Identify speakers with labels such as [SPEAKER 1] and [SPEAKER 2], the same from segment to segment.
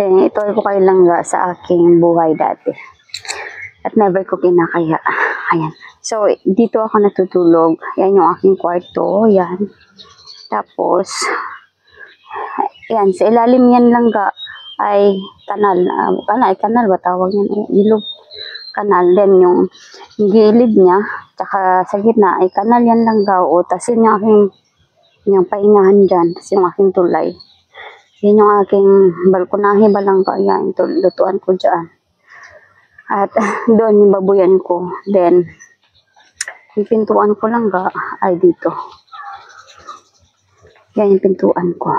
[SPEAKER 1] Ito ko kayo langga sa aking buhay dati. At never ko kinakaya. Ayan. So, dito ako natutulog. Yan yung aking kwarto. Yan. Tapos, yan. Sa ilalim yan langga ay kanal. Kanal ba tawag yan? Ilog. Kanal. Then yung gilid niya, tsaka sa gitna ay kanal yan langga. O, tas yun yung aking yung pahingahan dyan. Tas yung aking tulay. Yan yung aking balkonahe ba langga. Yan. Lutuan ko dyan. At doon yung babuyan ko. Then, yung pintuan ko lang ga ay dito. Yan yung pintuan ko.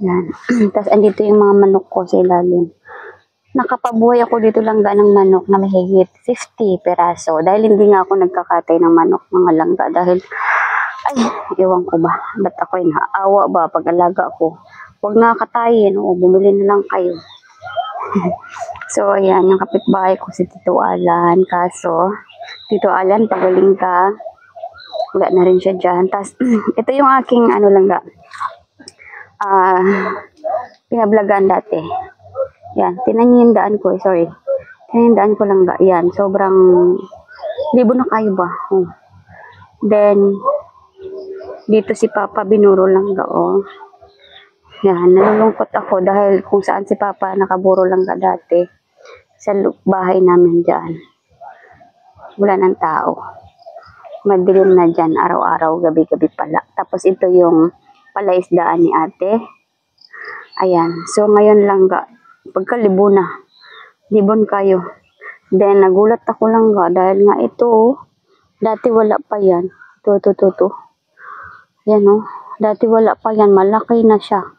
[SPEAKER 1] Yan. Tapos, andito yung mga manok ko sa ilalim. Nakapabuhay ako dito lang ga ng manok na mahigit 50 peraso. Dahil hindi nga ako nagkakatay ng manok, mga langga. Dahil, ay, ewan ko ba. Ba't ako yung naawa ba pag-alaga ko? Huwag nakakatayin. O, bumili na lang kayo. So, ayan, yung kapitbahay ko si Tito Alan. Kaso, Tito Alan, pagaling ka. Wala na rin siya dyan. Tapos, ito yung aking, ano lang ga, pinablagan dati. Yan, tinanyindaan ko, sorry. Tinanyindaan ko lang ga. Yan, sobrang, libo na kayo ba? Oh. Then, dito si Papa binuro lang ga, oh. Yan, nalulungkot ako dahil kung saan si Papa nakaburo lang ka dati sa bahay namin dyan. Wala ng tao. Madilim na dyan, araw-araw, gabi-gabi pala. Tapos ito yung palaisdaan ni ate. Ayan, so ngayon lang ga, pagkalibo na. Libon kayo. Then nagulat ako lang ga dahil nga ito, dati wala pa yan. Ito. Yan o, dati wala pa yan, malaki na siya.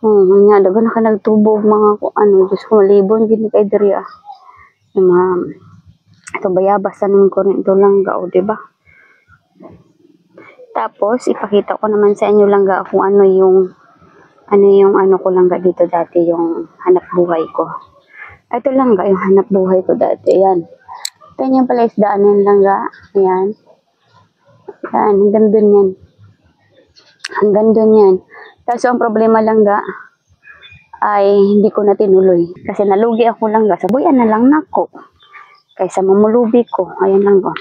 [SPEAKER 1] Nga, daga na ka nagtubog mga ano, Diyos ko, malibon, gini kay diri yung mga, ito bayabas, tanin ko rin ito lang ga, o, diba? Tapos, ipakita ko naman sa inyo lang ga kung ano yung ano ko lang ga dito dati, yung hanap buhay ko. Ito lang ga, yung hanap buhay ko dati, yan. Ganyan pala isdaanin lang ga, yan. Yan, hanggang dun yan. Hanggang dun yan. Kaso ang problema lang ga, ay hindi ko na tinuloy. Kasi nalugi ako lang ga, sabuyan na lang nako. Kaysa mamulubi ko, ayan lang ga.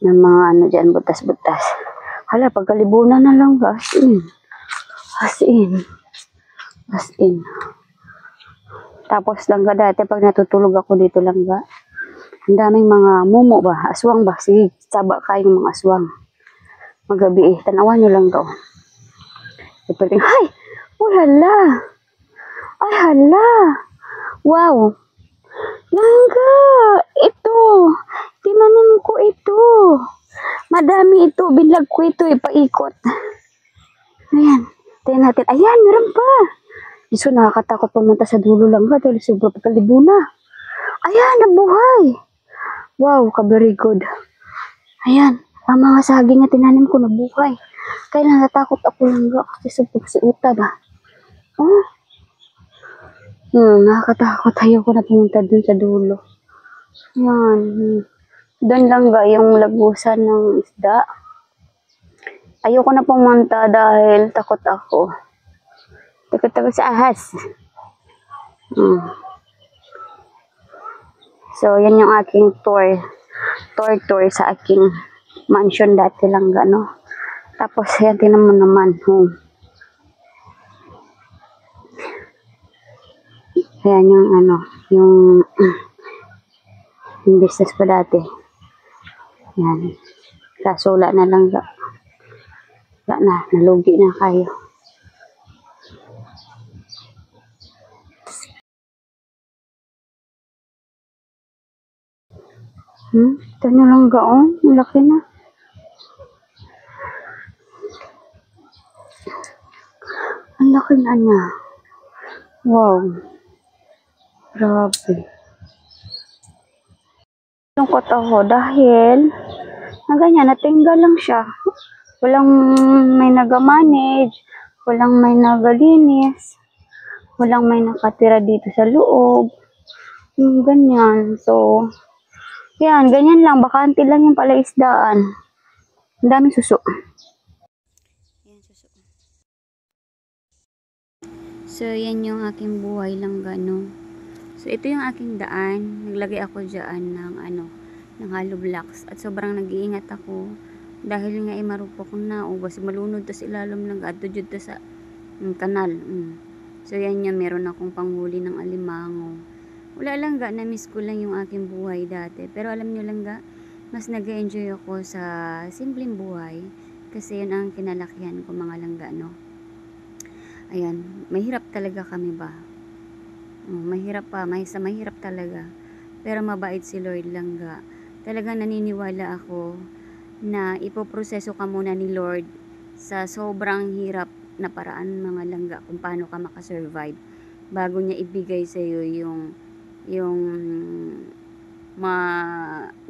[SPEAKER 1] Ng mga ano dyan, butas-butas. Hala, pagkalibunan na lang ga, as in. Tapos lang ga dati, pag natutulog ako dito lang ga, ang daming mga mumo ba, aswang ba, sige, saba kayong mga aswang. Magabi tanawan nyo lang ga. Ipating, ay, hala. Ay, hala. Wow. Langga, ito. Tinanim ko ito. Madami ito. Binlag ko ito. Ipaikot. Ayan. Tingnan natin. Ayan, meron pa. Iso, nakakatakot pumunta sa dulo lang ba? Dahil sobrang pagkalibo na. Ayan, nabuhay. Wow, ka-very good. Ayan. Ang mga saging na tinanim ko nabuhay. Kaya natatakot ako lang ga kasi subok si Uta ba? Oh. Nakakatakot. Ayaw ko na pumunta dun sa dulo. Yan. Doon lang ga yung lagusan ng isda. Ayaw ko na pumunta dahil takot ako. Takot sa ahas. So, yan yung aking tour sa aking mansion dati lang ga, no? Tapos, yan, tinan mo naman. Ayan yung ano, yung business ko dati. Yan. Kaso wala na lang ga. Wala na, nalugi na kayo. Ito nyo lang ga, oh. Malaki na. Ang laki na niya. Wow. Grabe. Lungkot ako dahil na ganyan, natinggal lang siya. Walang may naga-manage, walang may nagalinis, walang may nakatira dito sa loob. Ganyan. So, yan, ganyan lang. Bakante lang yung palaisdaan. Ang daming suso. So, yan yung aking buhay lang gano. So, ito yung aking daan. Naglagay ako dyan ng ng hollow blocks. At sobrang nag-iingat ako. Dahil nga marupok na. O, basta malunod to sa ilalim lang. At jud to sa kanal. So, yan yung meron akong panghuli ng alimango. Wala lang ga, na-miss ko lang yung aking buhay dati. Pero alam nyo lang ga, mas nag-enjoy ako sa simpleng buhay. Kasi yun ang kinalakihan ko mga langga, no? Ayan, mahirap talaga kami ba? Mahirap pa, mahirap talaga. Pero mabait si Lord langga. Talagang naniniwala ako na ipoproseso ka muna ni Lord sa sobrang hirap na paraan mga langga kung paano ka makasurvive bago niya ibigay sa iyo yung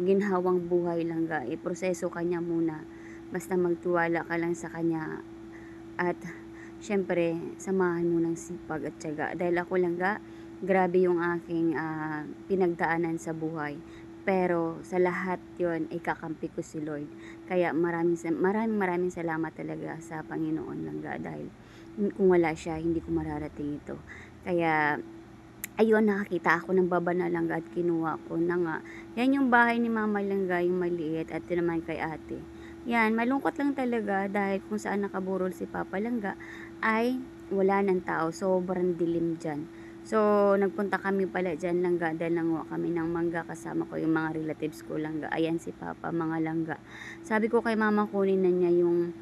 [SPEAKER 1] ginhawang buhay langga. Iproseso ka niya muna. Basta magtiwala ka lang sa kanya at syempre samahan mo ng sipag at tiyaga. Dahil ako langga, grabe yung aking pinagdaanan sa buhay. Pero sa lahat yon ay kakampi ko si Lord. Kaya maraming salamat talaga sa Panginoon langga. Dahil kung wala siya, hindi ko mararating ito. Kaya ayun, nakakita ako ng baba na langga at kinuha ko na nga. Yan yung bahay ni Mama langga, yung maliit, at yun naman kay ate. Yan, malungkot lang talaga dahil kung saan nakaburol si Papa langga ay wala ng tao. Sobrang dilim dyan. So, nagpunta kami pala dyan langga dahil nanguha kami ng mangga kasama ko yung mga relatives ko langga. Ayan si Papa, mga langga. Sabi ko kay Mama kunin na niya yung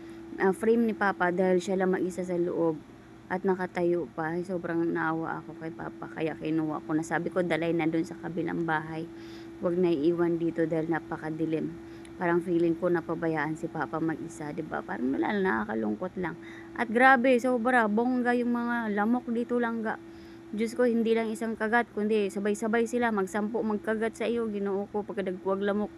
[SPEAKER 1] frame ni Papa dahil siya lang mag-isa sa loob at nakatayo pa. Sobrang naawa ako kay Papa kaya kinuha ko na. Sabi ko dalay na dun sa kabilang bahay. Huwag na iiwan dito dahil napakadilim. Parang feeling ko napabayaan si Papa mag-isa, 'di ba? Parang nakakalungkot lang. At grabe, sobra bongga yung mga lamok dito langga. Diyos ko, hindi lang isang kagat, kundi sabay-sabay sila magsampu magkagat sa iyo. Ginoo ko pagkadagwag lamok.